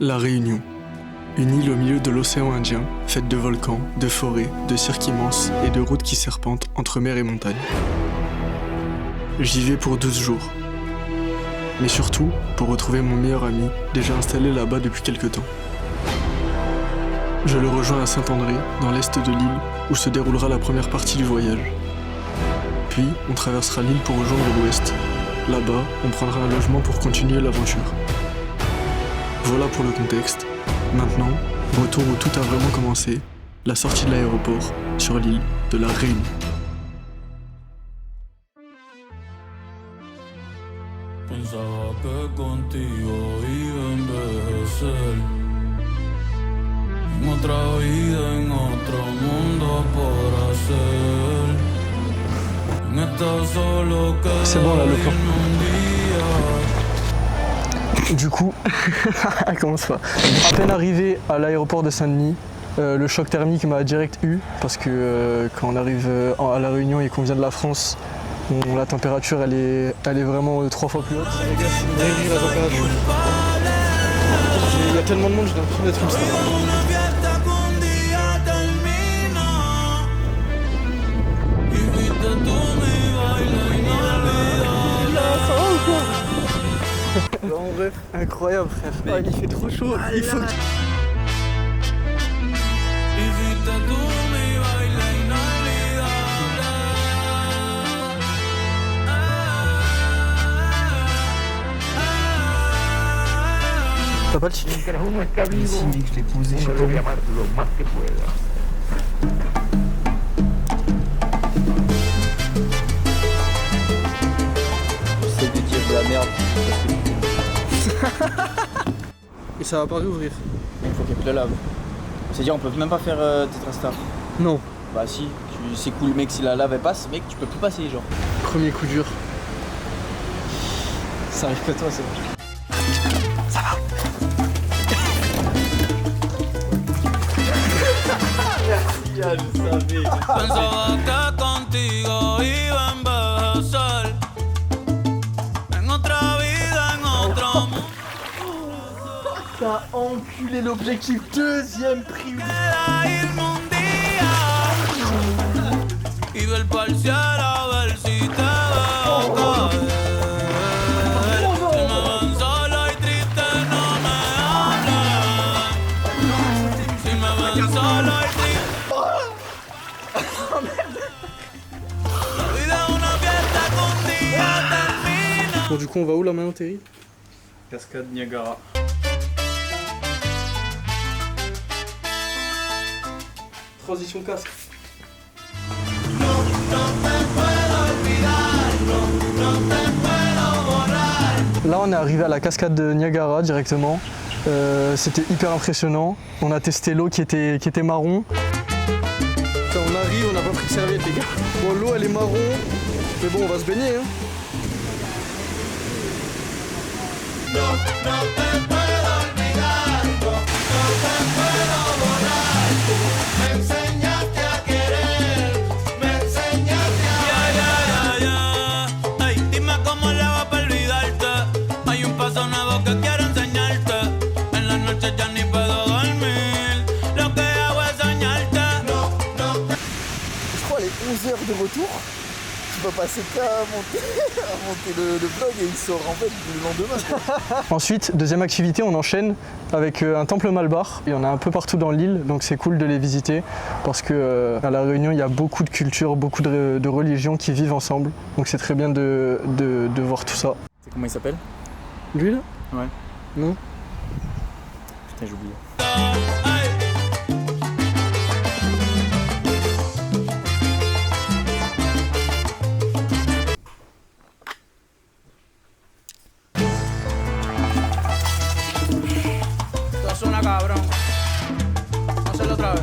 La Réunion. Une île au milieu de l'océan Indien, faite de volcans, de forêts, de cirques immenses et de routes qui serpentent entre mer et montagne. J'y vais pour 12 jours. Mais surtout, pour retrouver mon meilleur ami, déjà installé là-bas depuis quelques temps. Je le rejoins à Saint-André, dans l'est de l'île, où se déroulera la première partie du voyage. Puis, on traversera l'île pour rejoindre l'ouest. Là-bas, on prendra un logement pour continuer l'aventure. Voilà pour le contexte. Maintenant, retour où tout a vraiment commencé, la sortie de l'aéroport sur l'île de la Réunion. Pensaba que contigo iba a envejecer en otra vida, en otro mundo por hacer. En esta solo queda C'est bon là le plan. un día. Du coup, commence pas. À peine arrivé à l'aéroport de Saint-Denis, le choc thermique m'a direct eu parce que quand on arrive à La Réunion et qu'on vient de la France, la température elle est vraiment 3 fois plus haute. Les gars, c'est une dinguerie la température. Il y a tellement de monde, j'ai l'impression d'être une star. En bref, incroyable frère. Ah, il fait trop chaud. Il faut que... T'as pas le chic? Si, je l'ai posé, je sais pas où. J'essaie de dire de la merde. Et ça va pas réouvrir? Il faut qu'elle te le lave. C'est-à-dire on peut même pas faire Tetrastar. Non. Bah si, c'est cool mec, si la lave elle passe, mec tu peux plus passer genre. Premier coup dur. Ça arrive que toi c'est bon. Merci, je savais. Pensaba que contigo iba a envejecer en otra vida, en otro mundo. T'as enculé l'objectif, deuxième prix. Queda irme un día y ver pa'l cielo a ver si te veo caer. Si me ven solo y triste no me hablen. Si me ven solo y triste. La vida es una fiesta que un día termina. Bon du coup on va où là maintenant Terry? Cascade Niagara. Transition casque. Là on est arrivé à la cascade de Niagara directement. C'était hyper impressionnant. On a testé l'eau qui était marron. Quand on arrive, on n'a pas pris de serviette les gars. Bon l'eau elle est marron, mais bon on va se baigner hein. Ay, dime cómo le va para olvidarte. Hay un paso nuevo que quiero enseñarte. En la noche ya ni puedo dormir. Lo que hago es soñarte. Je crois les 11 heures de retour, tu vas passer qu'à monter le vlog et il sort en fait le lendemain. Ensuite, deuxième activité, on enchaîne avec un temple Malbar. Il y en a un peu partout dans l'île, donc c'est cool de les visiter parce que à La Réunion, il y a beaucoup de cultures, beaucoup de religions qui vivent ensemble. Donc c'est très bien de voir tout ça. C'est comment il s'appelle? Lui là? Ouais. Non? Putain j'ai oublié. Esto suena cabrón. Vamos a hacerlo otra vez.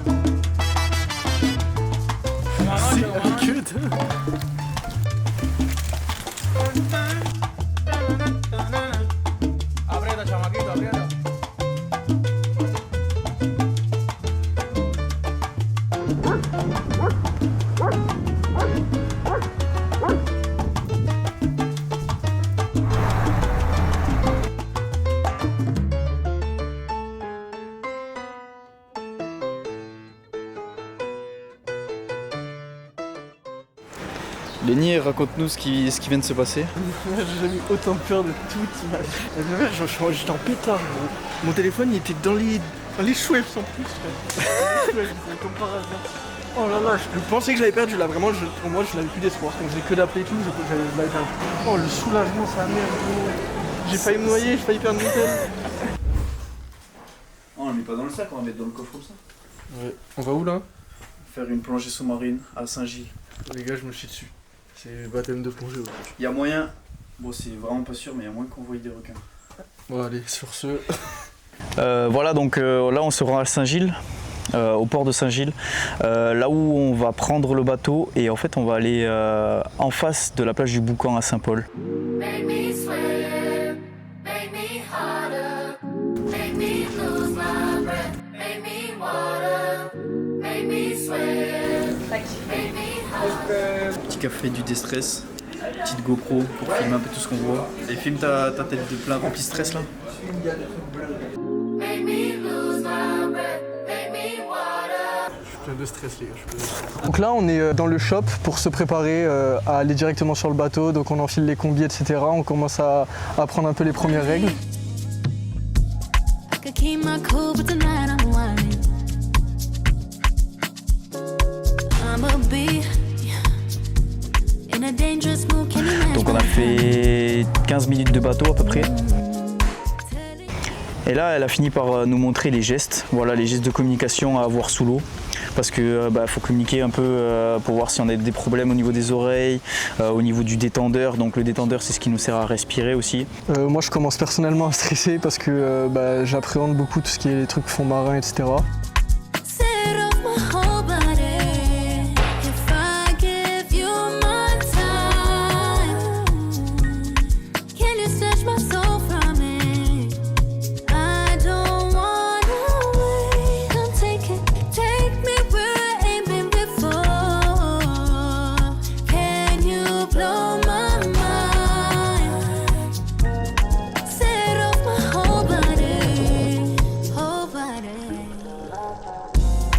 Como anoche, como anoche. Aprieta, chamaquito, aprieta. Lenny, raconte-nous ce qui vient de se passer. J'ai jamais eu autant peur de toute ma vie. J'étais en pétard, gros. Mon téléphone, il était dans les Schweppes en plus. Comme par hasard. Oh là là, je pensais que j'avais perdu là. Vraiment, pour moi, je n'avais plus d'espoir. Quand j'ai que d'appeler et tout, je l'avais perdu. Oh, le soulagement, ça merde, gros. J'ai failli me noyer, j'ai failli perdre mon tel. Oh, on le met pas dans le sac, on va mettre dans le coffre comme ça. Ouais. On va où là? Faire une plongée sous-marine à Saint-Gilles. Les gars, je me chie dessus. C'est baptême de plongée. Il y a moyen, bon c'est vraiment pas sûr, mais il y a moyen qu'on voie des requins. Bon, allez, sur ce. Voilà, donc là on se rend à Saint-Gilles, au port de Saint-Gilles, là où on va prendre le bateau et en fait on va aller en face de la plage du Boucan à Saint-Paul. Make me sweat, make me harder, make me lose my breath, make me water, make me sweat, make me harder. Petit café du déstress, petite GoPro pour filmer un peu tout ce qu'on voit. Et filme ta tête de plein remplie de stress là. Make me lose my breath, make me water. Je suis plein de stress, les gars. Donc là, on est dans le shop pour se préparer à aller directement sur le bateau. Donc on enfile les combis, etc. On commence à apprendre un peu les premières règles. I could keep my cool, but tonight I'm whining. I'ma be in a dangerous mood, can you imagine? Donc on a fait 15 minutes de bateau à peu près. Et là, elle a fini par nous montrer les gestes, voilà, les gestes de communication à avoir sous l'eau. Parce que faut communiquer un peu pour voir si on a des problèmes au niveau des oreilles, au niveau du détendeur. Donc le détendeur, c'est ce qui nous sert à respirer aussi. Moi, je commence personnellement à stresser parce que j'appréhende beaucoup tout ce qui est les trucs fond marin, etc. Set off my whole body if I give you my time. Can you snatch my soul from me? I don't wanna wait. Come take me where I ain't been before. Can you blow my mind? Set off my whole body, whole body.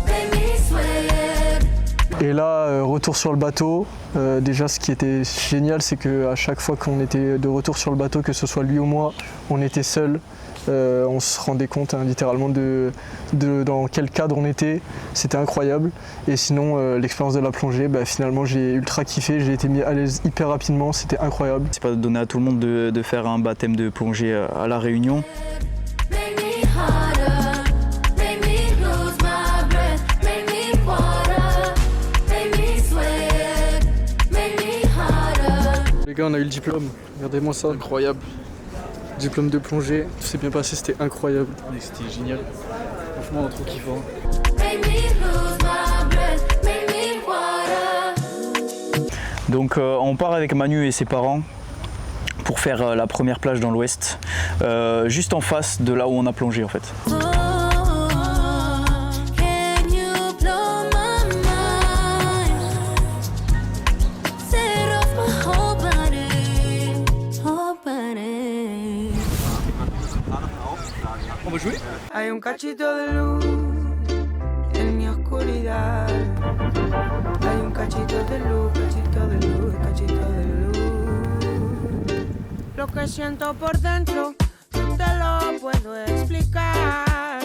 Make me sweat. Et là, retour sur le bateau. Déjà, ce qui était génial, c'est qu'à chaque fois qu'on était de retour sur le bateau, que ce soit lui ou moi, on était seul. On se rendait compte littéralement de dans quel cadre on était. C'était incroyable. Et sinon, l'expérience de la plongée, finalement, j'ai ultra kiffé. J'ai été mis à l'aise hyper rapidement. C'était incroyable. C'est pas donné à tout le monde de faire un baptême de plongée à La Réunion. Make me harder, make me lose my breath, make me water, make me sweat, make me harder. Les gars, on a eu le diplôme. Regardez-moi ça, incroyable. Diplôme de plongée, tout s'est bien passé, c'était incroyable. C'était génial. Franchement, trop kiffant. Make me lose my breath, make me water. Donc on part avec Manu et ses parents pour faire la première plage dans l'ouest, juste en face de là où on a plongé en fait. Oh, can you blow my mind? Set off my whole body, whole body. On va jouer? Hay un cachito de luz en mi oscuridad. Hay un cachito de luz, cachito de luz, cachito de luz. Lo que siento por dentro, no te lo puedo explicar.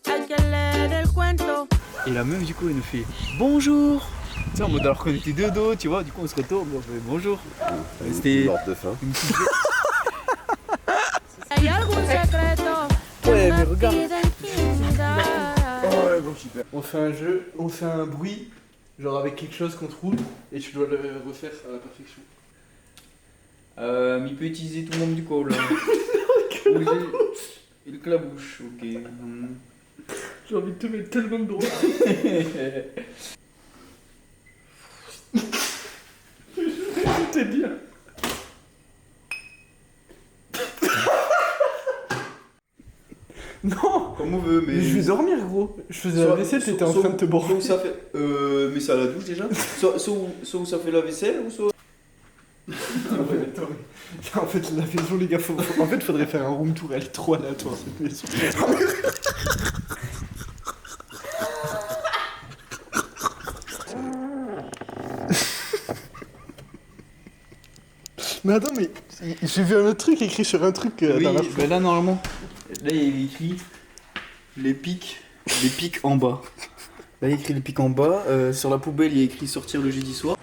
Hay que leer el cuento. Et la meuf du coup elle nous fait bonjour. Tu sais en mode alors qu'on était deux dos, tu vois, du coup on se retourne, on fait bonjour. C'était de faim. une petite... Hay algún secreto. Ouais, mais regarde. Identidad. Ouais, bon, super. On fait un jeu, on fait un bruit, genre avec quelque chose qu'on trouve, et tu dois le refaire à la perfection. Mais il peut utiliser tout le monde du col. Et le clabouche, ok. J'ai envie de te mettre tellement de droit. C'était bien. Non. Comme on veut, mais... Je vais dormir, gros. Je faisais la vaisselle, t'étais en train de te branler. Soit où ça fait... mais c'est à la douche déjà. soit où ça fait la vaisselle, ou soit... Ouais, attends, mais... En fait, la maison, les gars, en fait, faudrait faire un room tour. Elle est trop aléatoire, cette maison. Mais attends, mais j'ai vu un autre truc écrit sur un truc. Oui, dernière fois. bah là normalement, là il est écrit les pics en bas. Là il y a écrit les pics en bas, sur la poubelle il y a écrit sortir le jeudi soir.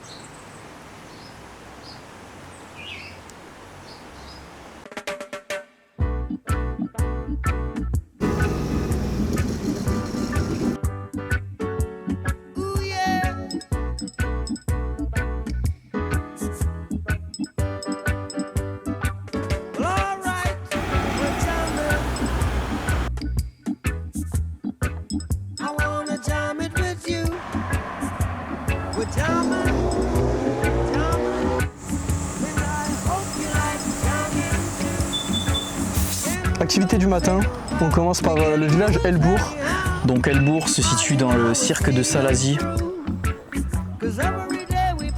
Activité du matin, on commence par le village Elbourg. Donc Elbourg se situe dans le cirque de Salazie,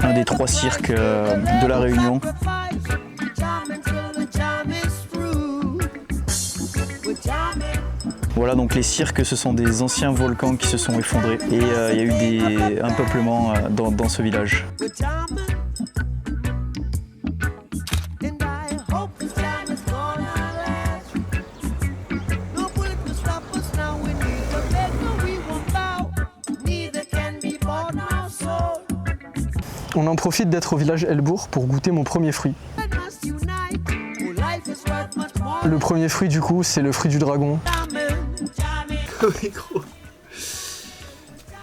un des 3 cirques de la Réunion. Voilà, donc les cirques, ce sont des anciens volcans qui se sont effondrés et il y a eu un peuplement dans ce village. On en profite d'être au village Elbourg pour goûter mon premier fruit. Le premier fruit du coup, c'est le fruit du dragon. Oui gros.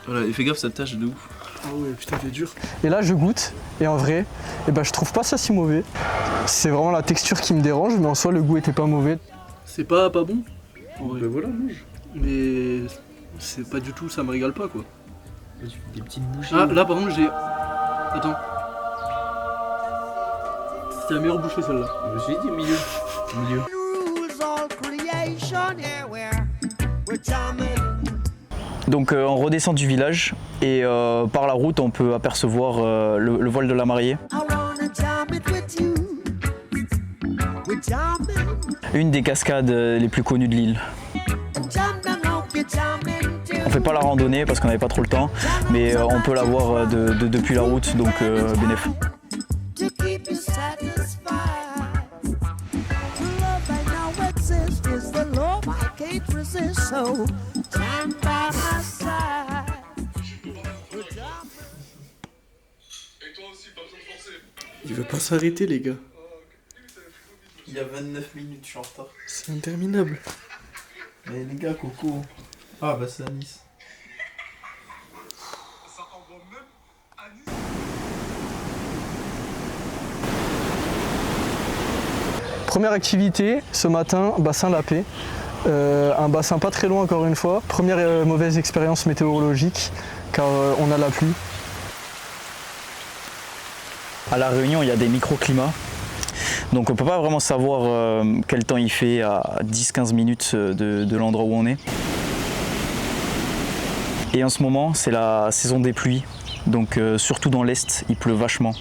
Voilà, et fais gaffe ça tâche de ouf. Ah ouais, putain, c'est dur. Et là, je goûte, et en vrai, je trouve pas ça si mauvais. C'est vraiment la texture qui me dérange, mais en soi, le goût était pas mauvais. C'est pas bon. Ben voilà, mange. Mais c'est pas du tout, ça me régale pas quoi. Des petites bougies. Ah là par contre j'ai... Attends. C'était la meilleure bouchée celle-là. Je me suis dit milieu. Donc on redescend du village et par la route on peut apercevoir le voile de la mariée. Une des cascades les plus connues de l'île. On fait pas la randonnée parce qu'on n'avait pas trop le temps, mais on peut la voir depuis la route, donc bénéf. Il veut pas s'arrêter, les gars. Il y a 29 minutes, je suis en retard. C'est interminable. Mais les gars, Coco. Ah bah c'est à Nice. Première activité, ce matin, bassin La Paix. Un bassin pas très loin encore une fois. Première mauvaise expérience météorologique, car on a la pluie. À La Réunion, il y a des microclimats. Donc on peut pas vraiment savoir quel temps il fait à 10-15 minutes de l'endroit où on est. Et en ce moment, c'est la saison des pluies. Donc surtout dans l'Est, il pleut vachement.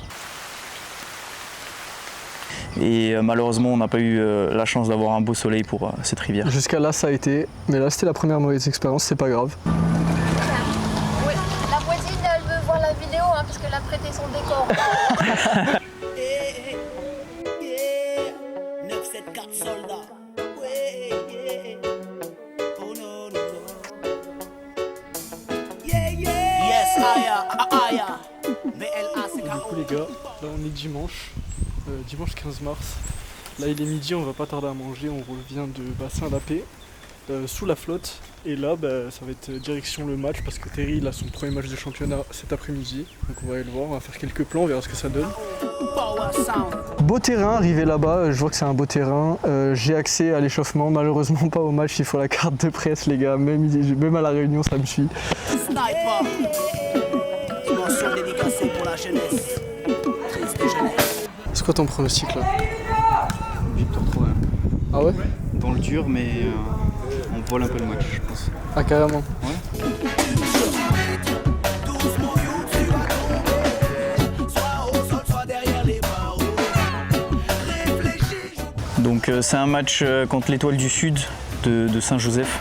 Et malheureusement, on n'a pas eu la chance d'avoir un beau soleil pour cette rivière. Jusqu'à là, ça a été. Mais là, c'était la première mauvaise expérience, c'est pas grave. Oui, la voisine, elle veut voir la vidéo hein, parce qu'elle a prêté son décor. 974 soldats. Yes, aya. Du coup, les gars, là, on est dimanche 15 mars. Là, il est midi, on va pas tarder à manger. On revient de Bassin La Paix, sous la flotte. Et là, ça va être direction le match parce que Terry il a son premier match de championnat cet après-midi. Donc on va aller le voir, on va faire quelques plans, on verra ce que ça donne. Beau terrain, arrivé là-bas, je vois que c'est un beau terrain. J'ai accès à l'échauffement, malheureusement pas au match, il faut la carte de presse les gars, même à la Réunion ça me suit. Sniper. Mention dédicacée pour la jeunesse. C'est quoi ton pronostic là? Victoire 3. Ah ouais? Dans le dur, mais on vole un peu le match, je pense. Ah carrément? Ouais. Donc c'est un match contre l'Étoile du Sud de Saint-Joseph.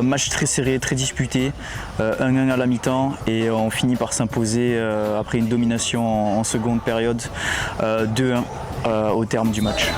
Match très serré, très disputé, 1-1 à la mi-temps et on finit par s'imposer après une domination en seconde période, 2-1 au terme du match.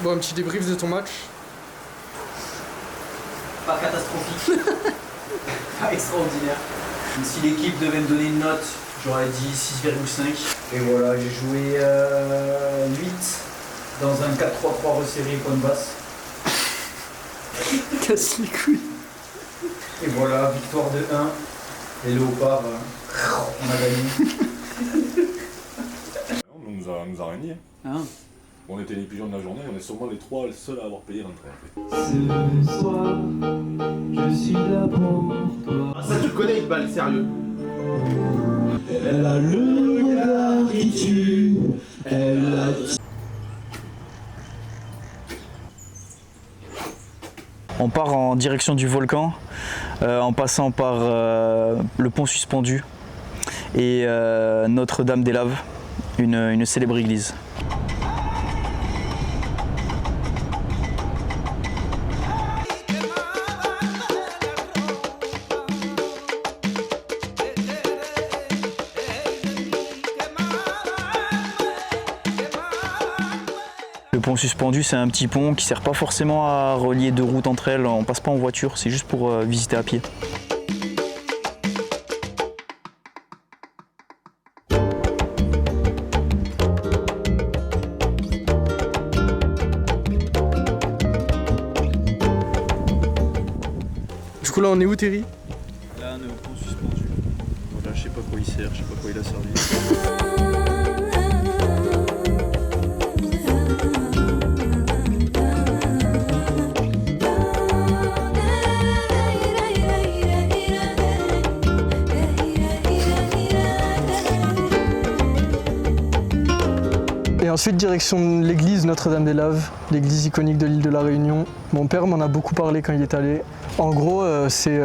Bon, un petit débrief de ton match. Pas catastrophique, pas extraordinaire. Si l'équipe devait me donner une note, j'aurais dit 6,5. Et voilà, j'ai joué 8 dans un 4-3-3 resserré point de basse. Casse les couilles. Et voilà, victoire de 1. Les léopards, on a gagné. On nous a rien dit. Hein. On était les pigeons de la journée, on est sûrement les trois seuls à avoir payé l'entrée. Ce soir, je suis là pour toi. Ah, ça tu le connais, Iqbal, sérieux. Elle a le regard qui tue, elle a... On part en direction du volcan, en passant par le pont suspendu et Notre-Dame-des-Laves, une célèbre église. Le pont suspendu, c'est un petit pont qui sert pas forcément à relier deux routes entre elles, on passe pas en voiture, c'est juste pour visiter à pied. Du coup là on est où Terry? Là on est au pont suspendu. Voilà, je sais pas quoi il sert, je sais pas quoi il a servi. Et ensuite direction l'église Notre-Dame-des-Laves, l'église iconique de l'île de la Réunion. Mon père m'en a beaucoup parlé quand il est allé. En gros, c'est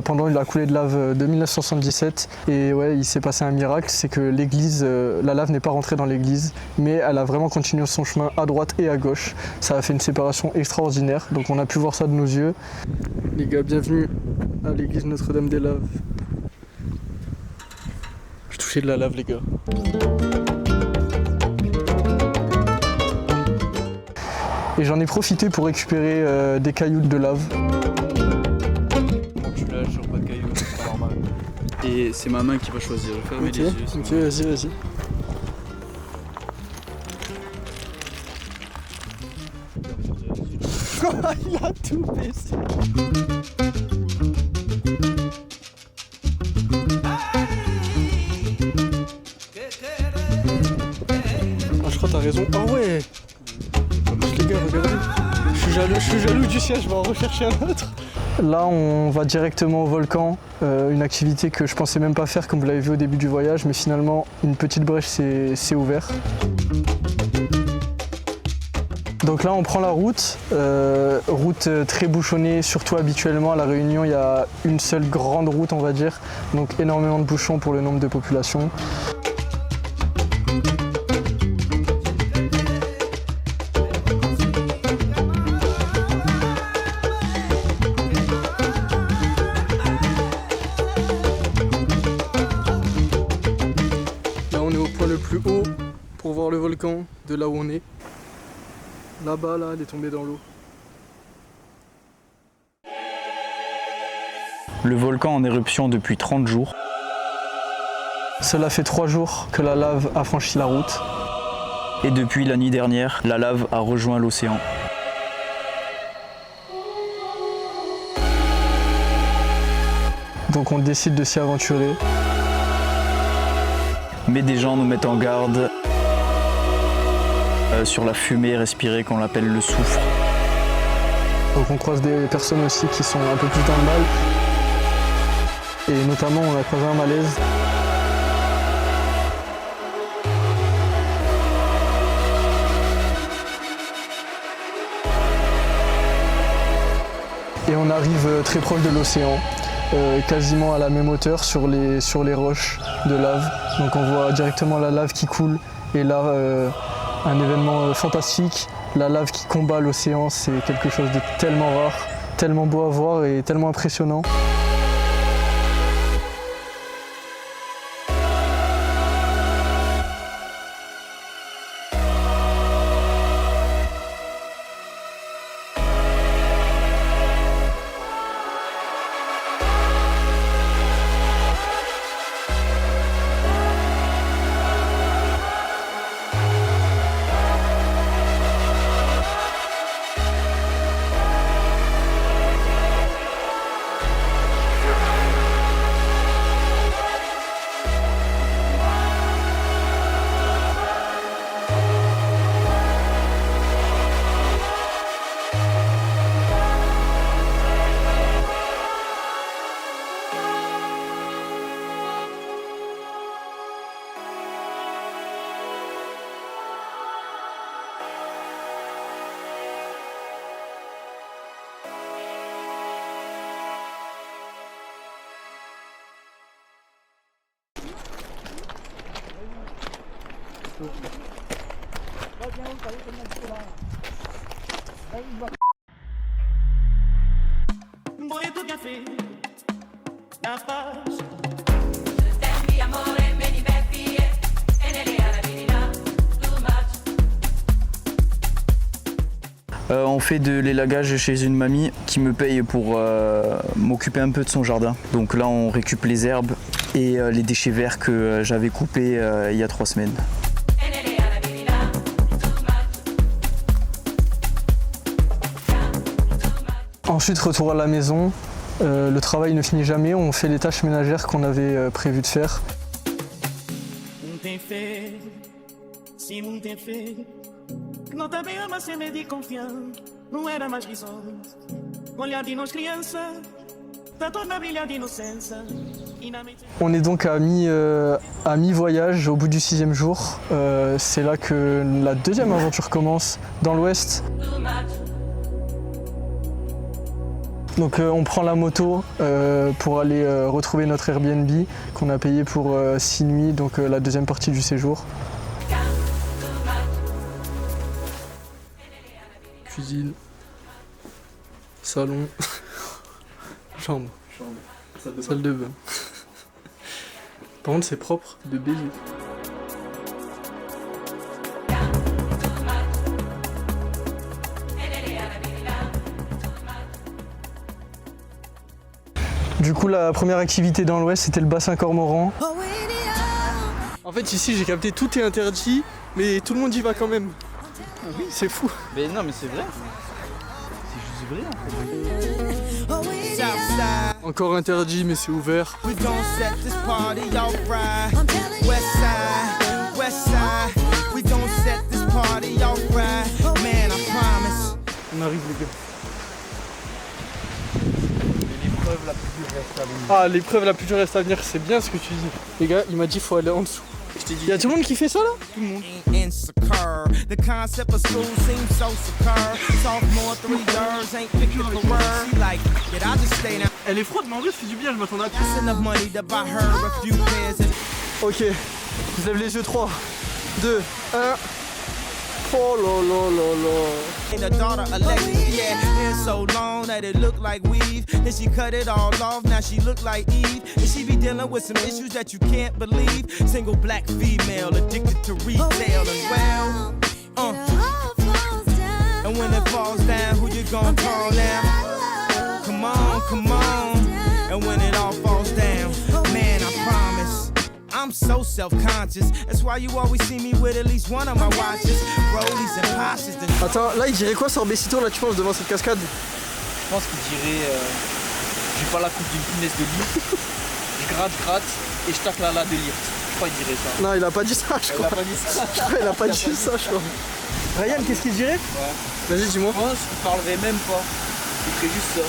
pendant la coulée de lave de 1977 et ouais, il s'est passé un miracle, c'est que l'église, la lave n'est pas rentrée dans l'église, mais elle a vraiment continué son chemin à droite et à gauche. Ça a fait une séparation extraordinaire, donc on a pu voir ça de nos yeux. Les gars, bienvenue à l'église Notre-Dame-des-Laves. Je touchais de la lave, les gars. Et j'en ai profité pour récupérer des cailloux de lave. Donc tu lâches sur pas de cailloux, c'est pas normal. Et c'est ma main qui va choisir, je vais fermer les yeux. Ok, vas-y, vas-y. Il a tout baissé. Ah, je crois que t'as raison. Ah ouais. Les gars, regardez. Je suis jaloux du sien, je vais en rechercher un autre. Là, on va directement au volcan, une activité que je pensais même pas faire comme vous l'avez vu au début du voyage, mais finalement, une petite brèche s'est ouverte. Donc là, on prend la route, route très bouchonnée, surtout habituellement à La Réunion, il y a une seule grande route, on va dire, donc énormément de bouchons pour le nombre de population. Le plus haut pour voir le volcan de là où on est. Là-bas, là, elle est tombée dans l'eau. Le volcan en éruption depuis 30 jours. Cela fait 3 jours que la lave a franchi la route. Et depuis la nuit dernière, la lave a rejoint l'océan. Donc on décide de s'y aventurer. Mais des gens nous mettent en garde sur la fumée respirée qu'on appelle le soufre. Donc on croise des personnes aussi qui sont un peu plus dans le mal. Et notamment on a croisé un malaise. on arrive très proche de l'océan, quasiment à la même hauteur sur les roches de lave. Donc on voit directement la lave qui coule et là un événement fantastique. La lave qui combat l'océan, c'est quelque chose de tellement rare, tellement beau à voir et tellement impressionnant. On fait de l'élagage chez une mamie qui me paye pour m'occuper un peu de son jardin. Donc là on récupère les herbes et les déchets verts que j'avais coupés il y a 3 semaines. Ensuite, retour à la maison. Le travail ne finit jamais, on fait les tâches ménagères qu'on avait prévu de faire. On est donc à mi-voyage, au bout du 6e jour. C'est là que la deuxième aventure commence, dans l'ouest. Donc on prend la moto pour aller retrouver notre Airbnb qu'on a payé pour 6 nuits, donc la deuxième partie du séjour. Cuisine, salon, chambre, salle de bain. Par contre c'est propre de baiser. Du coup, la première activité dans l'ouest, c'était le bassin cormoran. En fait, ici, j'ai capté tout est interdit, mais tout le monde y va quand même. Ah oui, c'est fou. Mais non, mais c'est vrai. C'est juste vrai. Encore interdit, mais c'est ouvert. On arrive, les gars. Ah, l'épreuve la plus dure reste à venir, c'est bien ce que tu dis. Les gars, il m'a dit faut aller en dessous. Il y a tout le monde qui fait ça là? Tout le monde. Elle est froide, mais en vrai, ça fait du bien, je m'attendais à tout. Ok, je lève les yeux, 3, 2, 1. Oh la la la la. The daughter Alexis, yeah, hair so long that it looked like weave. Then she cut it all off, now she look like Eve. And she be dealing with some issues that you can't believe. Single black female addicted to retail and well. And when it falls down, who you gonna call now? Come on, come on. And when it all falls down, man, I promise. I'm so self-conscious. That's why you always see me with at least one of my watches. Rollies and Porsches. Attends, là il dirait quoi Sorbet-Cito là tu penses devant cette cascade? Je pense qu'il dirait j'ai pas la coupe d'une punaise de lit. Je gratte et je tacle la de lit. Je crois qu'il dirait ça. Non, il a pas dit ça, je crois. Il a pas dit ça. Je crois qu'il a pas dit ça, je crois. Ryan, qu'est-ce qu'il dirait? Ouais. Vas-y, dis-moi. Je pense qu'il parlerait même pas. Il ferait juste ça.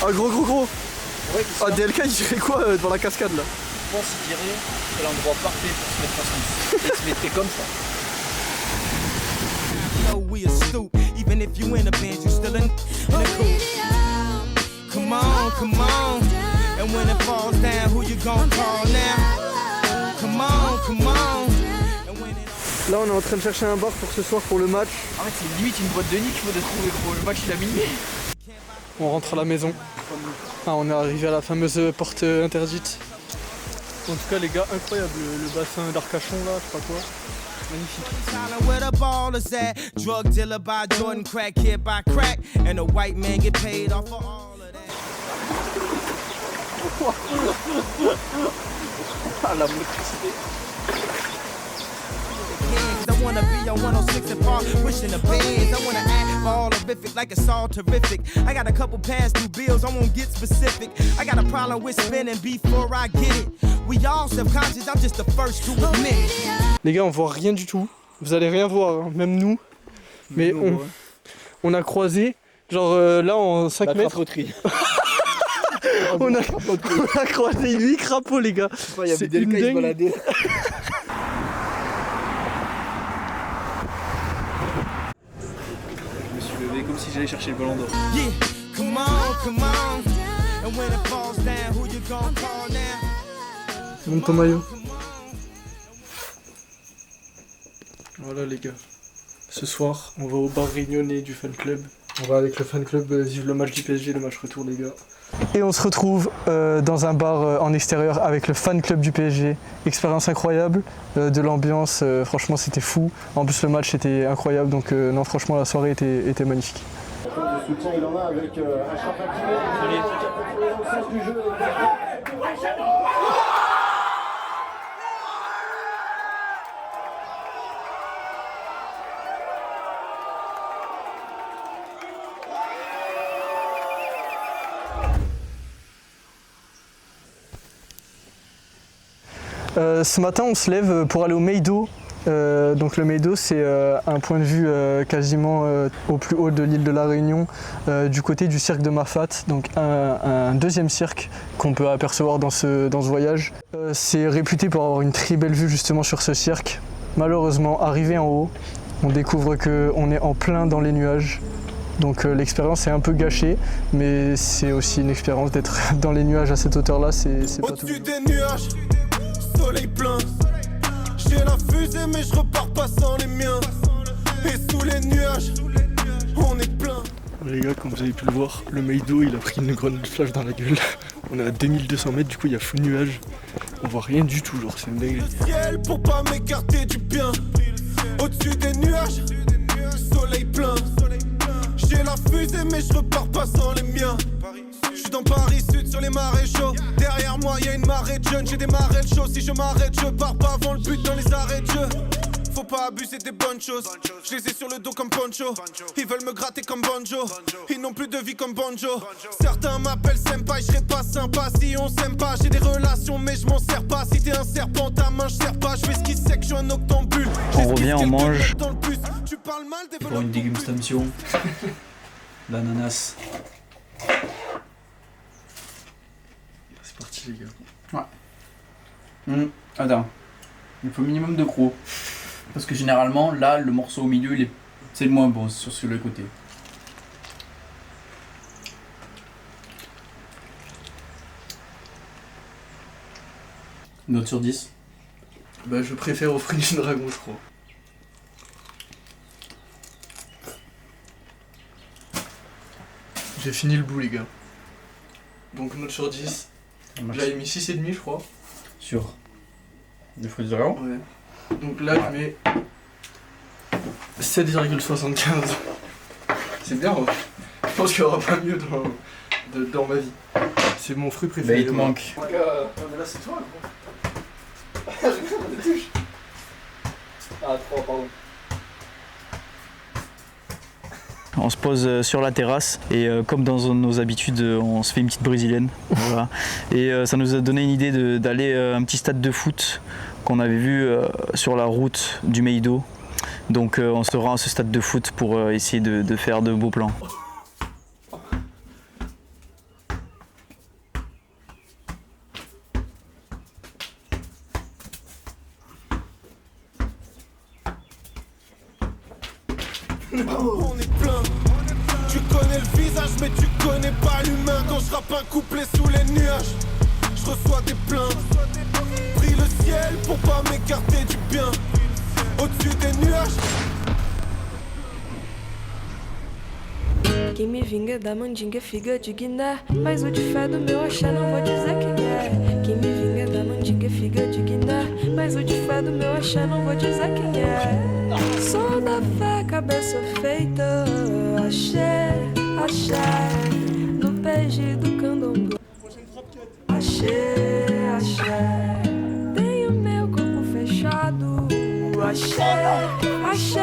Ah, gros. Ouais, ah, DLK, il dirait quoi devant la cascade là? Je pense qu'il dirait c'est l'endroit parfait pour se mettre en smooth. Il se mettrait comme ça. We a stoop, even even if you in a band, you still in the cool. Come on, come on. And when it falls down, who you gon' call now? Come on, come on. Là on est en train de chercher un bar pour ce soir pour le match. En fait c'est limite une boîte de nuit qu'il faut de trouver gros, le match il a minuit. On rentre à la maison. Ah, on est arrivé à la fameuse porte interdite. En tout cas les gars, incroyable le bassin d'Arcachon là, je sais pas quoi. Magnifique. Where the ball is at? Drug dealer by Jordan, crack kid by crack, and a white man get paid off for all of that. Ah la motricité. I wanna be on 106 and Park, wishing the bands. I wanna act all horrific like it's all terrific. I got a couple past due bills, I won't get specific. I got a problem with spending before I get it. We all self-conscious, I'm just the first to admit it. Les gars, on voit rien du tout. Vous allez rien voir, hein, même nous. Mais on a croisé, genre là en 5 mètres. on a croisé 8 crapauds, les gars. Il y avait des gars qui se baladaient. Comme si j'allais chercher le ballon d'or. Yeah, come on, come on. And when it falls down, who you gon' call now? Monte ton maillot. Voilà les gars. Ce soir, on va au bar réunionnais du fan club. On va avec le fan club vivre le match du PSG, le match retour les gars. Et on se retrouve dans un bar en extérieur avec le fan club du PSG. Expérience incroyable, de l'ambiance, franchement c'était fou. En plus le match était incroyable, donc non franchement la soirée était magnifique. Le soutien il en a avec Achraf Hakimi qui a contrôlé l'ensemble du jeu. Ce matin on se lève pour aller au Meido. Donc le Meido c'est un point de vue quasiment au plus haut de l'île de la Réunion, du côté du cirque de Mafat, donc un deuxième cirque qu'on peut apercevoir dans ce voyage. C'est réputé pour avoir une très belle vue justement sur ce cirque. Malheureusement, arrivé en haut, on découvre qu'on est en plein dans les nuages. Donc l'expérience est un peu gâchée, mais c'est aussi une expérience d'être dans les nuages à cette hauteur-là, c'est pas tout. Au-dessus des nuages, soleil plein. J'ai la fusée mais je repars pas sans les miens. Et sous les nuages, on est plein. Les gars, comme vous avez pu le voir, le Meido il a pris une grenade flash dans la gueule. On est à 2200 mètres, du coup il y a full nuage. On voit rien du tout, genre c'est une dinguerie. Ciel pour pas m'écarter du bien. Au-dessus des nuages, soleil plein. J'ai la fusée mais je repars pas sans les miens. Je suis dans Paris Sud sur les maréchaux. Derrière moi y'a une marée de jeunes. J'ai démarré le show, si je m'arrête je pars pas avant le but dans les arrêts de jeu. Faut pas abuser des bonnes choses. Je les ai sur le dos comme Poncho. Ils veulent me gratter comme Banjo. Ils n'ont plus de vie comme Banjo. Certains m'appellent Senpai, je serais pas sympa si on s'aime pas. J'ai des relations mais je m'en sers pas. Si t'es un serpent, ta main je sers pas. Je fais ce qui sait que je suis un octambule. On revient, on mange. Tu parles mal des pour une dégustation. L'ananas. C'est parti les gars. Ouais. Attends. Il faut minimum de crocs. Parce que généralement, là, le morceau au milieu, c'est le moins bon sur le côté. Note sur 10. Bah je préfère au French Dragon je crois. J'ai fini le bout les gars. Donc note sur 10. J'avais mis 6,5 je crois. Sur le fruit du dragon. Ouais. Donc là je mets 7,75. C'est bien, ouais. Je pense qu'il n'y aura pas mieux dans ma vie. C'est mon fruit préféré. Bah il te manque. Mais là c'est toi gros. Ah 3 pardon. On se pose sur la terrasse et comme dans nos habitudes, on se fait une petite brésilienne. Voilà. Et ça nous a donné une idée d'aller à un petit stade de foot qu'on avait vu sur la route du Meido. Donc on se rend à ce stade de foot pour essayer de faire de beaux plans. On est plein. Tu connais le visage mais tu connais pas l'humain. Quand je rappe un couplet sous les nuages, je reçois des plaintes. Prie le ciel pour pas m'écarter du bien. Au-dessus des nuages. Quem me vinga da mandinga figa de Guiné, mas o de fé do meu axé não vou dizer quem é. Quem me vinga da mandinga figa de Guiné, mas o de fé do meu axé não vou dizer quem é. Sou da fé, cabeça feita, axé, axé, no PG do candomblé. Axé, axé, tenho meu corpo fechado, axé, axé.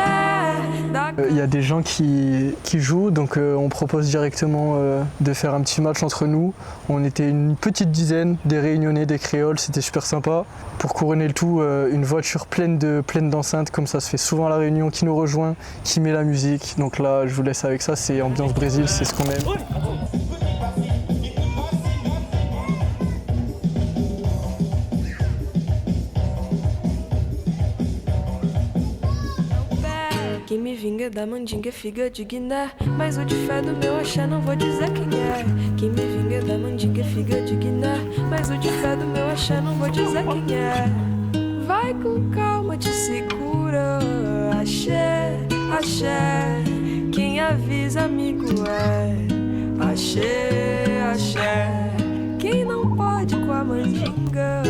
Il y a des gens qui jouent, donc on propose directement de faire un petit match entre nous. On était une petite dizaine, des Réunionnais, des Créoles, c'était super sympa. Pour couronner le tout, une voiture pleine d'enceintes, comme ça se fait souvent à La Réunion, qui nous rejoint, qui met la musique. Donc là, je vous laisse avec ça, c'est ambiance Brésil, c'est ce qu'on aime. Quem me vinga da mandinga figa de Guiné, mas o de fé do meu axé não vou dizer quem é. Quem me vinga da mandinga figa de Guiné, mas o de fé do meu axé não vou dizer quem é. Vai com calma, te segura, axé, axé. Quem avisa amigo é, axé, axé. Quem não pode com a mandinga,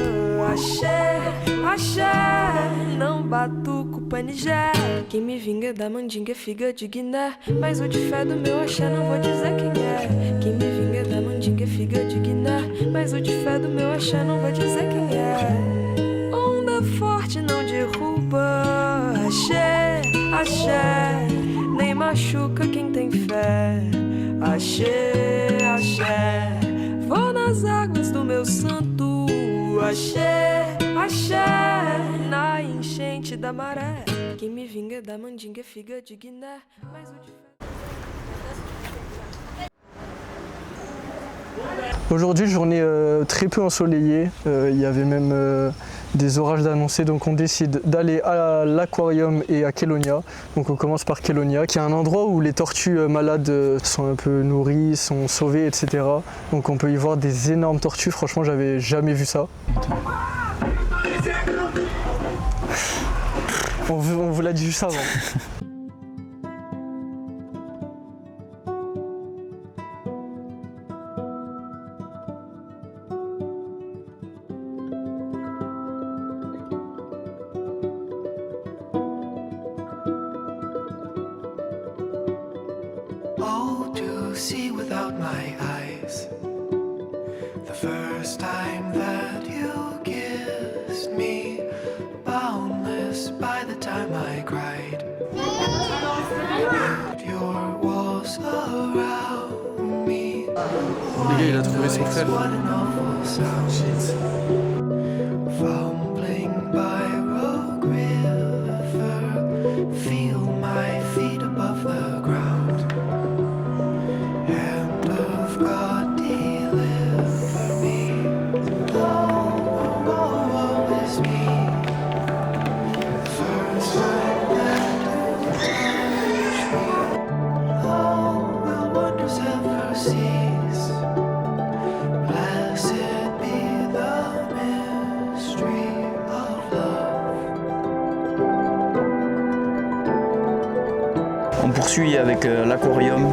axé, axé. Não batuco panijé. Quem me vinga da mandinga figa de Guiné, mas o de fé do meu axé não vou dizer quem é. Quem me vinga da mandinga figa de Guiné, mas o de fé do meu axé não vou dizer quem é. Onda forte não derruba, axé, axé. Nem machuca quem tem fé, axé, axé. Vou nas águas do meu santo, axé, axé. Na enchente da maré. Quem me vinga da mandinga figa de Guiné, mas o de fé. Aujourd'hui, journée très peu ensoleillée, il y avait même des orages d'annoncer, donc on décide d'aller à l'aquarium et à Kélonia. Donc on commence par Kélonia, qui est un endroit où les tortues malades sont un peu nourries, sont sauvées, etc. Donc on peut y voir des énormes tortues, franchement j'avais jamais vu ça. On vous l'a dit juste avant. Oh, to see without my eyes the first time that you kissed me, boundless by the time I cried. Built your walls around me. Les gars, il a trouvé son frère. Fumbling by Rogue River, feel my feet above the ground. Hand of God, deliver me. Oh, woe is me. First time that you touch me, oh, will wonders ever cease? Blessed be the mystery of love. On poursuit avec l'aquarium,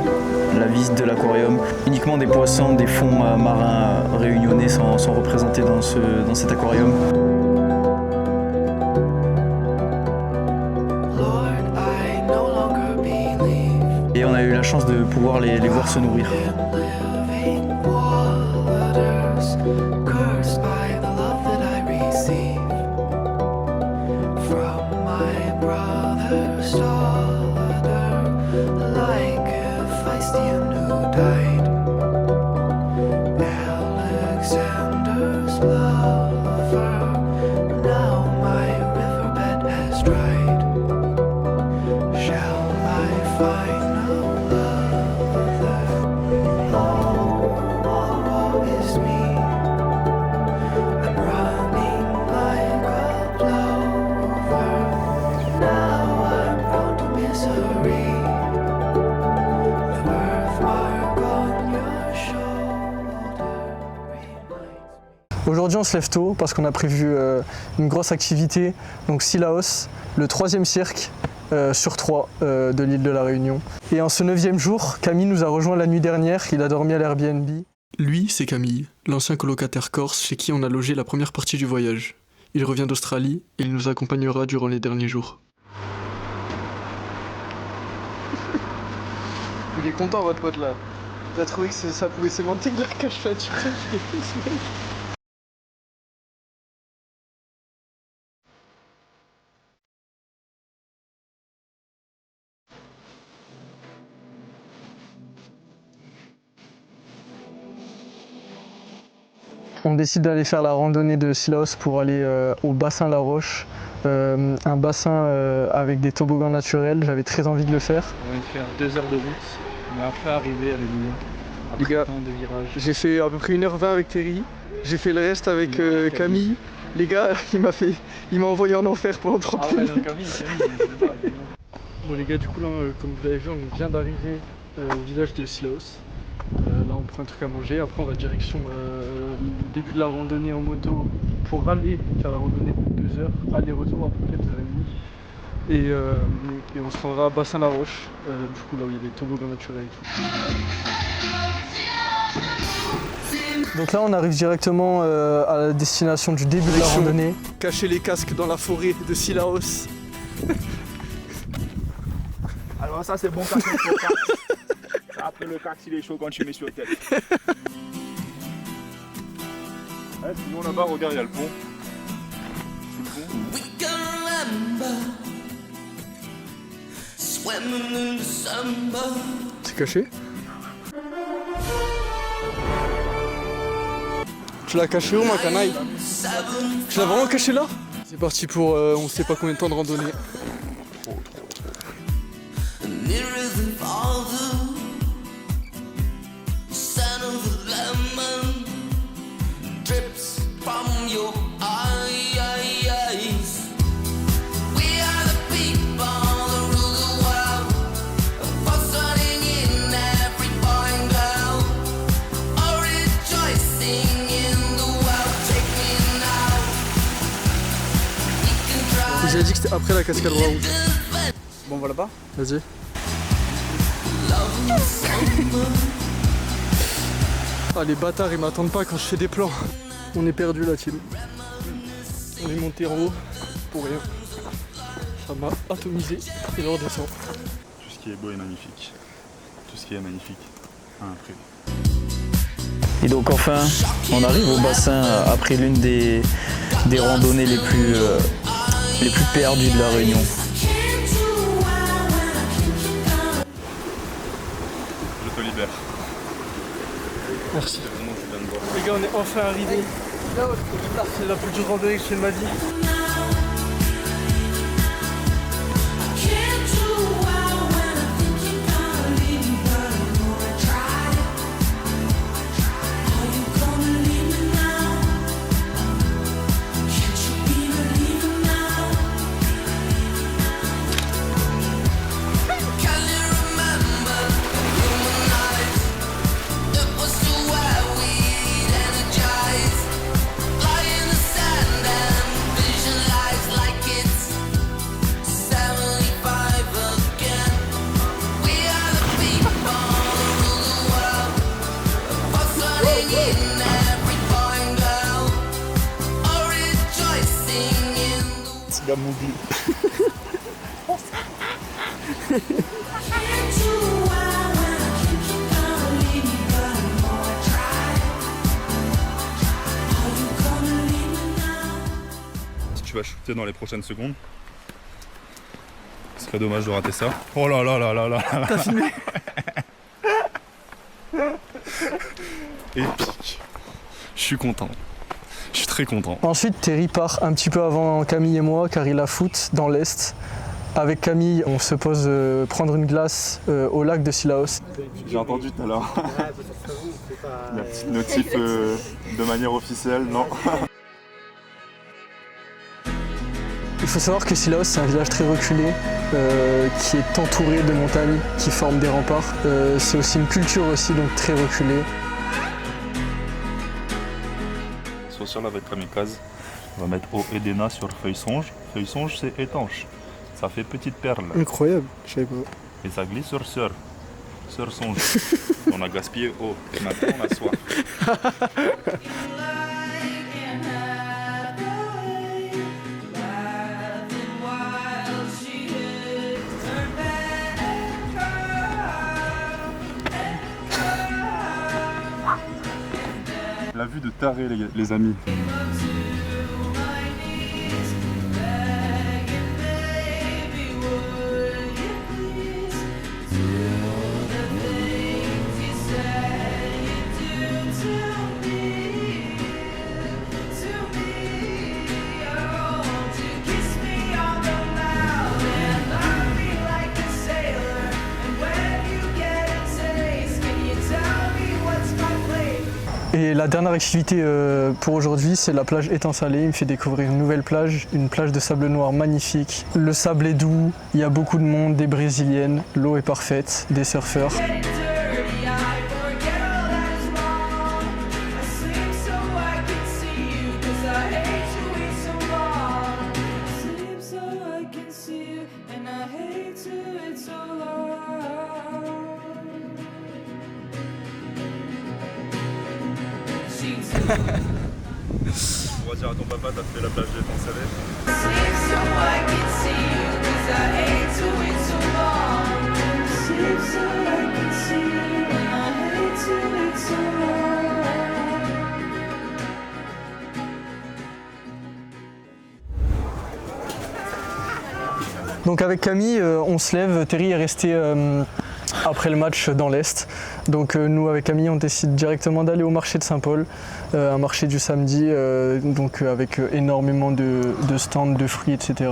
la visite de l'aquarium. Uniquement des poissons, des fonds marins réunionnais sont représentés dans cet aquarium. Et on a eu la chance de pouvoir les voir se nourrir. Cursed by the love that I receive from my brother's daughter, like Hephaestion who died. Alexander's lover, now my riverbed has dried. Shall I find no other? Aujourd'hui on se lève tôt parce qu'on a prévu une grosse activité, donc Sillaos, le 3e cirque sur 3 de l'île de la Réunion. Et en ce 9e jour, Camille nous a rejoint la nuit dernière, il a dormi à l'Airbnb. Lui, c'est Camille, l'ancien colocataire corse chez qui on a logé la première partie du voyage. Il revient d'Australie et il nous accompagnera durant les derniers jours. Il est content votre pote là. Il a trouvé que ça pouvait s'aimanter de la cache-fature. On décide d'aller faire la randonnée de Sillaos pour aller au bassin La Roche, un bassin avec des toboggans naturels. J'avais très envie de le faire. On va faire 2 heures de route, on va enfin arriver à l'église. Les gars, j'ai fait à peu près 1h20 avec Terry, j'ai fait le reste avec Camille. Les gars, il m'a envoyé en enfer pendant 30 minutes. Bon les gars, du coup là, comme vous l'avez vu, on vient d'arriver au village de Sillaos. Là on prend un truc à manger, après on va direction le début de la randonnée en moto pour aller faire la randonnée de 2 heures, aller-retour à peu près 2h30. Et on se rendra à Bassin La Roche, du coup là où il y a les toboggans naturels et tout. Donc là on arrive directement à la destination du début de la randonnée. Cacher les casques dans la forêt de Sillaos. Alors ça c'est bon cacher le casque. Après le casque il est chaud quand tu mets sur la tête. Ouais, sinon là-bas regarde il y a le pont. C'est caché? Tu l'as caché où ma canaille? Tu l'as vraiment caché là? C'est parti pour on sait pas combien de temps de randonnée. J'ai dit que c'était après la cascade rouge. Bon, on va là-bas? Vas-y. Ah les bâtards, ils m'attendent pas quand je fais des plans. On est perdu la team. On est monté en haut pour rien. Ça m'a atomisé et là on descend. Tout ce qui est beau est magnifique. Tout ce qui est magnifique a un prix. Et donc enfin, on arrive au bassin après l'une des randonnées les plus perdues de la Réunion. Je te libère. Merci. Vraiment, tu viens de voir. Les gars, on est enfin arrivés. C'est la plus dure randonnée que je fais de ma vie. Si tu vas shooter dans les prochaines secondes, ce serait dommage de rater ça. Oh là là là là là là. T'as filmé? Épique. Je suis content. Je suis très content. Ensuite, Terry part un petit peu avant Camille et moi car il a foot dans l'Est. Avec Camille, on se pose prendre une glace au lac de Sillaos. J'ai entendu tout à l'heure. La petite notif de manière officielle, non. Il faut savoir que Sillaos, c'est un village très reculé qui est entouré de montagnes qui forment des remparts. C'est aussi une culture aussi, donc très reculée. social avec Kamikaze. On va mettre eau Edena sur feuille songe. Feuille songe, c'est étanche. Ça fait petite perle. Incroyable, je savais pas. Et ça glisse sur sœur. Sœur songe. On a gaspillé eau. Maintenant, on a soif. La vue de taré, les amis. Et la dernière activité pour aujourd'hui, c'est la plage Étang Salé. Il me fait découvrir une nouvelle plage, une plage de sable noir magnifique. Le sable est doux, il y a beaucoup de monde, des brésiliennes, l'eau est parfaite, des surfeurs. On va dire à ton papa, t'as fait la plage d'Étang Salé. Donc avec Camille, on se lève. Terry est resté après le match dans l'Est. Donc nous avec Camille on décide directement d'aller au marché de Saint-Paul, un marché du samedi, donc avec énormément de stands de fruits, etc.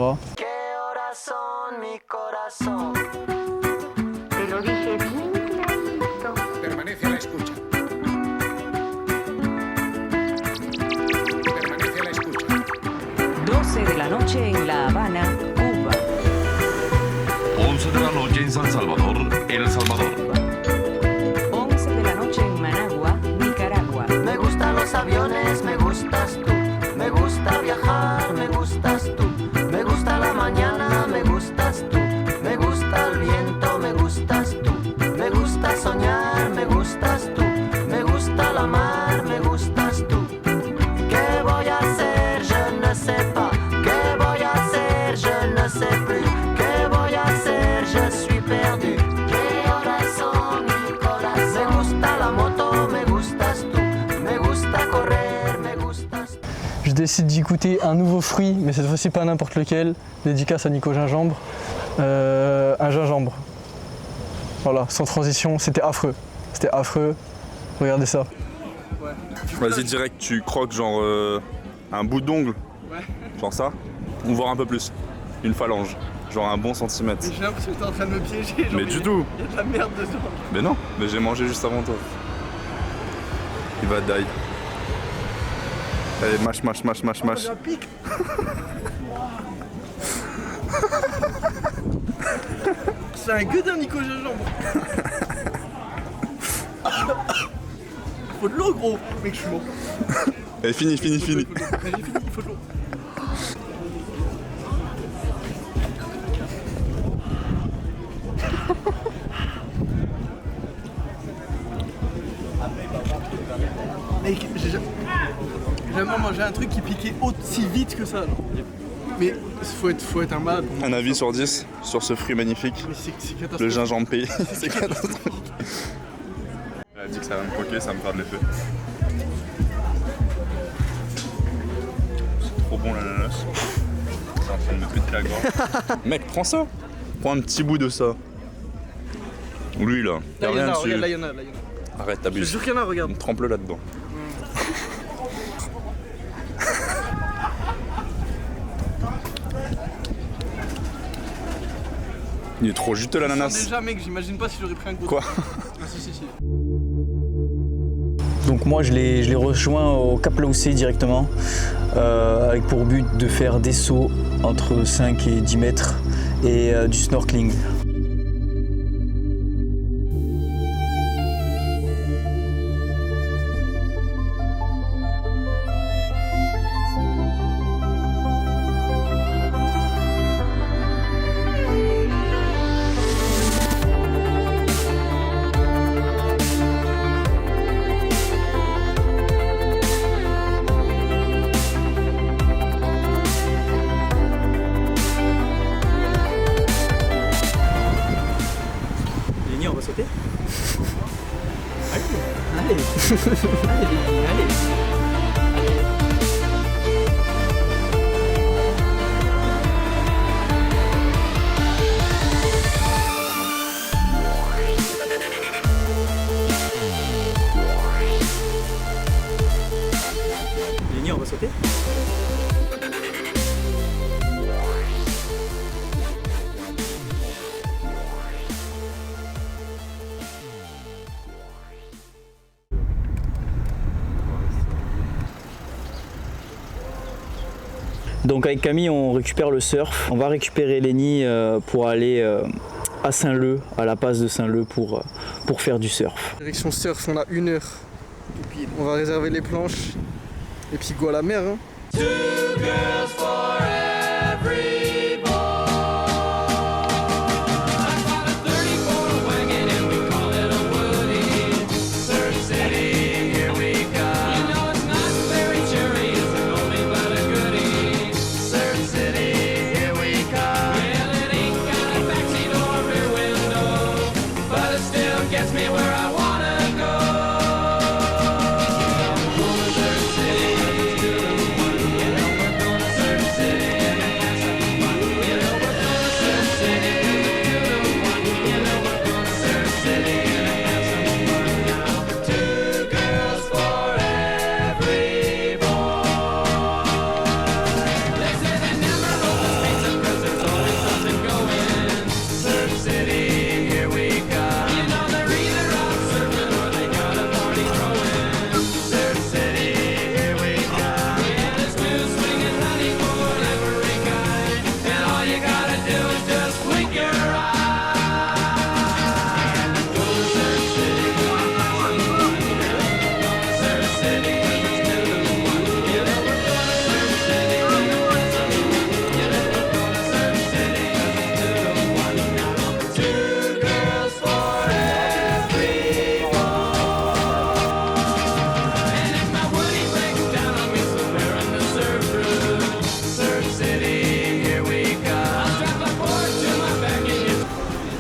Permanece a la escucha. Permanece a la escucha. 12 de la noche en La Habana, Cuba. 11 de la noche en San Salvador, El Salvador. 11 de la noche en Managua, Nicaragua. Me gustan los aviones, me gustas tú. Me gusta viajar, me gustas tú. Me gusta la mañana, me gustas tú. Me gusta el viento, me gustas tú. Me gusta soñar, me gustas tú. Me gusta la mar, me gustas tú. ¿Qué voy a hacer? Je ne sais pas. ¿Qué voy a hacer? Je ne sais plus. ¿Qué voy a hacer? Je suis perdu. ¿Qué corazón, mi corazón? Me gusta la moto, me gustas tú. Me gusta correr, me gustas tú. Je décide d'y goûter un nouveau fruit, mais cette fois-ci pas n'importe lequel. Dédicace à Nico Gingembre. Un gingembre. Voilà, sans transition, c'était affreux. C'était affreux. Regardez ça. Vas-y direct, tu croques genre un bout d'ongle. Ouais. Genre ça. Ou voir un peu plus. Une phalange. Genre un bon centimètre. J'ai l'impression que t'es en train de me piéger. Genre, Mais du tout. Il y a de la merde dedans. Mais non, mais j'ai mangé juste avant toi. Il va die. Allez, mâche, mâche, mâche, mâche, mâche. Oh, pic. C'est un gueudin Nico Gingembre. Faut de l'eau gros. Mec, je suis mort. Allez, fini. J'ai fini, il faut de l'eau. Mec, j'ai jamais mangé un truc qui piquait aussi vite que ça. Genre. Mais faut être un malade. Un avis sur 10 sur ce fruit magnifique. Mais c'est catastrophique. Le gingembre pays. C'est catastrophique. Elle a dit que ça va me croquer, ça va me faire de l'effet. C'est trop bon l'ananas. C'est en train de me péter la gorge. Mec, prends ça. Prends un petit bout de ça. Lui là. Là, Y'a rien regarde, dessus. là, il y en a. Arrête, t'abuses. Je te jure qu'il y en a, regarde. Trempe-le là-dedans. Il est trop juteux l'ananas. Déjà mec, j'imagine pas si j'aurais pris un goût. Quoi? Ah si. Donc moi je les rejoins au Cap Laoussé directement, avec pour but de faire des sauts entre 5 et 10 mètres et du snorkeling. Allez. Léni, on va sauter. Donc avec Camille on récupère le surf, on va récupérer Léni pour aller à Saint-Leu, à la passe de Saint-Leu pour faire du surf. Direction surf, on a 1 heure. On va réserver les planches et puis go à la mer. Hein. Two girls for every boy. I got a 34 wagon and we call it a woody. Surf City, here we come. You know it's not very cherry, it's an oldie but a goodie. Surf City, here we come. Well, it ain't got a backseat or rear window, but it still gets me where I wanna go.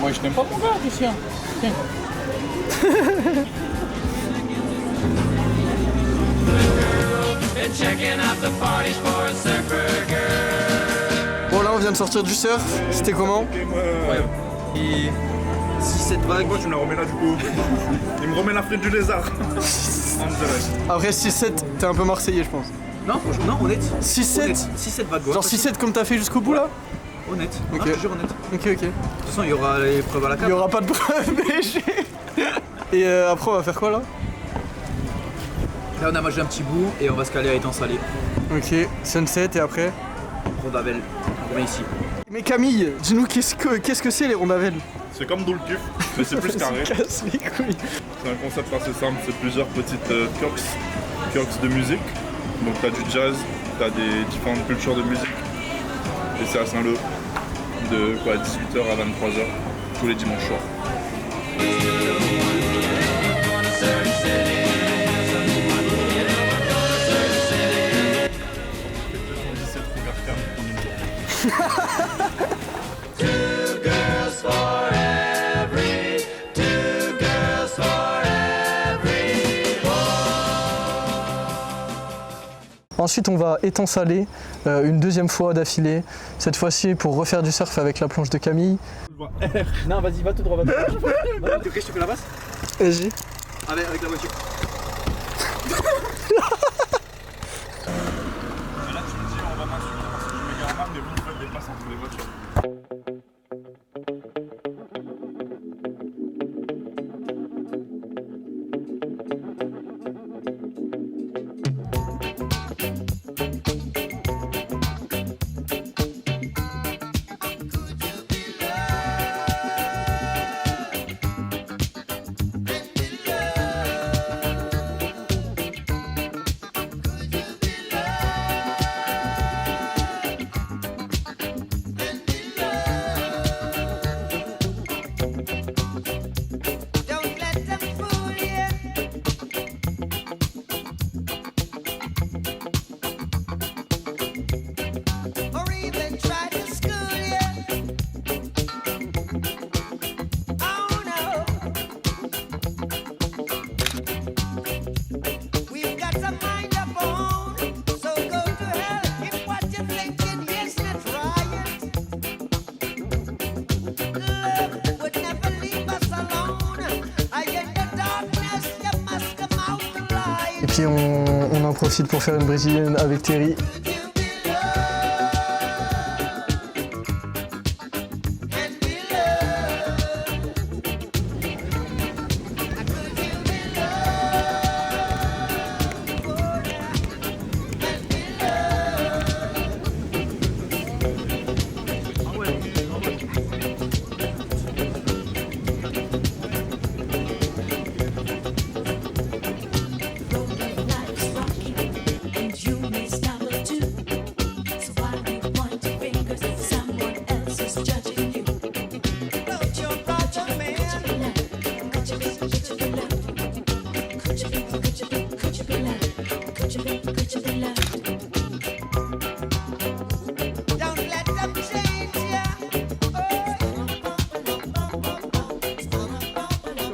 Moi je n'aime pas mon verre, Christian. Tiens. Bon là on vient de sortir du surf, c'était comment? Ouais. Et 6-7 vagues. Moi tu me la remets là du coup. Il me remet la frite du lézard. Après 6-7, t'es un peu marseillais je pense. Non, franchement, non, honnête. 6-7 6-7 vagues. Genre 6-7 comme t'as fait jusqu'au bout là? Honnête. Ok. Non, je te jure honnête. Ok, ok. De toute façon, il y aura les preuves à la carte. Il y aura pas de preuves, BG. Et après on va faire quoi là? Là on a mangé un petit bout et on va se caler à étang salé. Ok, sunset et après? Rondavelle, on revient ici. Mais Camille, dis-nous qu'est-ce que c'est les rondavelles? C'est comme Doule Kiff, mais c'est plus carré. Casse les couilles. C'est un concept assez simple, c'est plusieurs petites kiosks de musique. Donc t'as du jazz, t'as des différentes cultures de musique. Et c'est à Saint-Leu, de 18h à 23h, tous les dimanches soirs. Ensuite on va étang salé une deuxième fois d'affilée, cette fois-ci pour refaire du surf avec la planche de Camille. Non vas-y, va tout droit, va tout droit. Ok, je te fais la passe. Vas-y. Avec la voiture. Là tu me dis on va m'insulter parce que je mets méga mais vous faites des passes entre les voitures. puis on en profite pour faire une brésilienne avec Terry.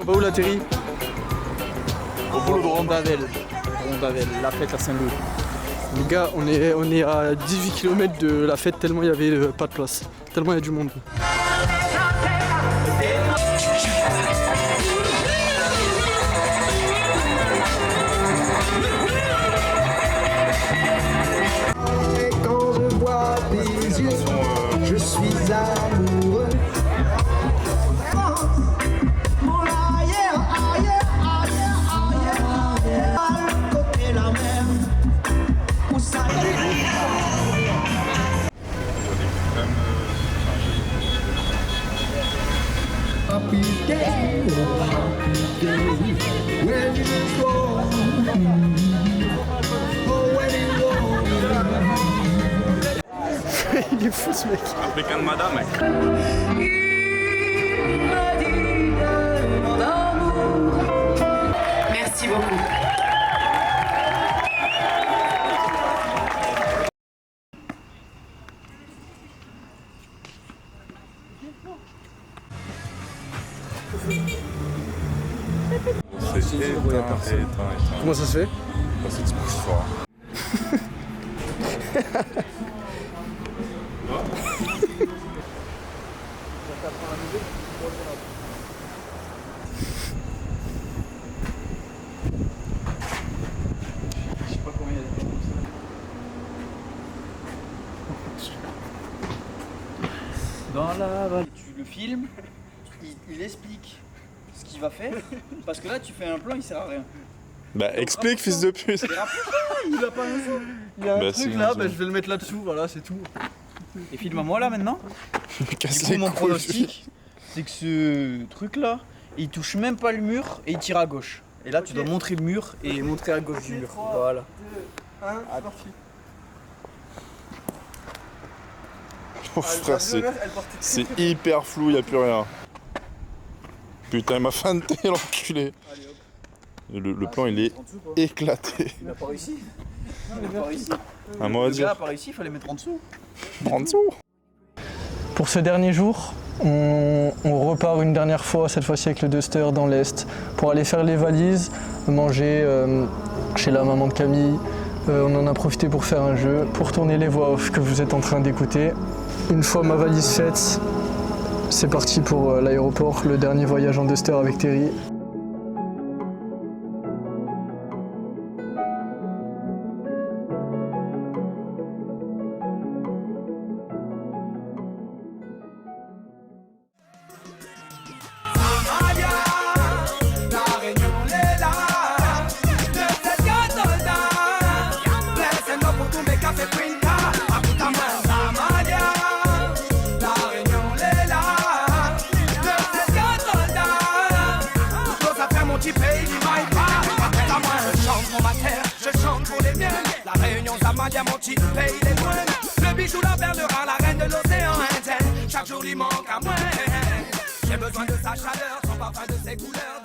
On va où la Terry? Au boulot de Rondavel. Rondavel, la fête à Saint-Lô. Les gars, on est à 18 km de la fête tellement il y avait pas de place. Tellement il y a du monde. Quand je vois tes yeux, je suis amoureux. Mon ailleurs, ailleurs, ailleurs, ailleurs, à le côté la mer, où ça Happy day, happy day, when you go, oh when you go. Il est fou ce mec. Africain de madame, mec. Merci beaucoup. C'est éteint. Comment ça se fait? Parce que tu bouges fort. Je sais pas combien il y a de gens comme ça. Dans la vallée. Tu le filmes, il explique ce qu'il va faire, parce que là tu fais un plan, il sert à rien. Bah explique fils de pute. Il a pas un sou. Il y a un Bah, truc si, là, si. bah, je vais le mettre là-dessous, voilà, c'est tout. Et filme-moi là maintenant. Casse Du coup, les mon couilles. pronostic, c'est que ce truc là, il touche même pas le mur et il tire à gauche. Et là, tu dois montrer le mur et montrer à gauche du mur. Voilà. 1, c'est parti. Oh frère, c'est hyper flou, y a plus rien. Putain, il m'a feinté l'enculé. Le plan il est éclaté. Il a pas réussi. Il a pas réussi. Un mot à Le gars a dire. pas réussi, il fallait mettre en dessous. En dessous. Pour ce dernier jour, on repart une dernière fois, cette fois-ci avec le Duster dans l'Est, pour aller faire les valises, manger chez la maman de Camille. On en a profité pour faire un jeu, pour tourner les voix off que vous êtes en train d'écouter. Une fois ma valise faite, c'est parti pour l'aéroport, le dernier voyage en Duster avec Terry. Mon petit pays des moines. Le bijou, la perle rare, la reine de l'océan Indien. Chaque jour il manque à moi. J'ai besoin de sa chaleur, son parfum de ses couleurs.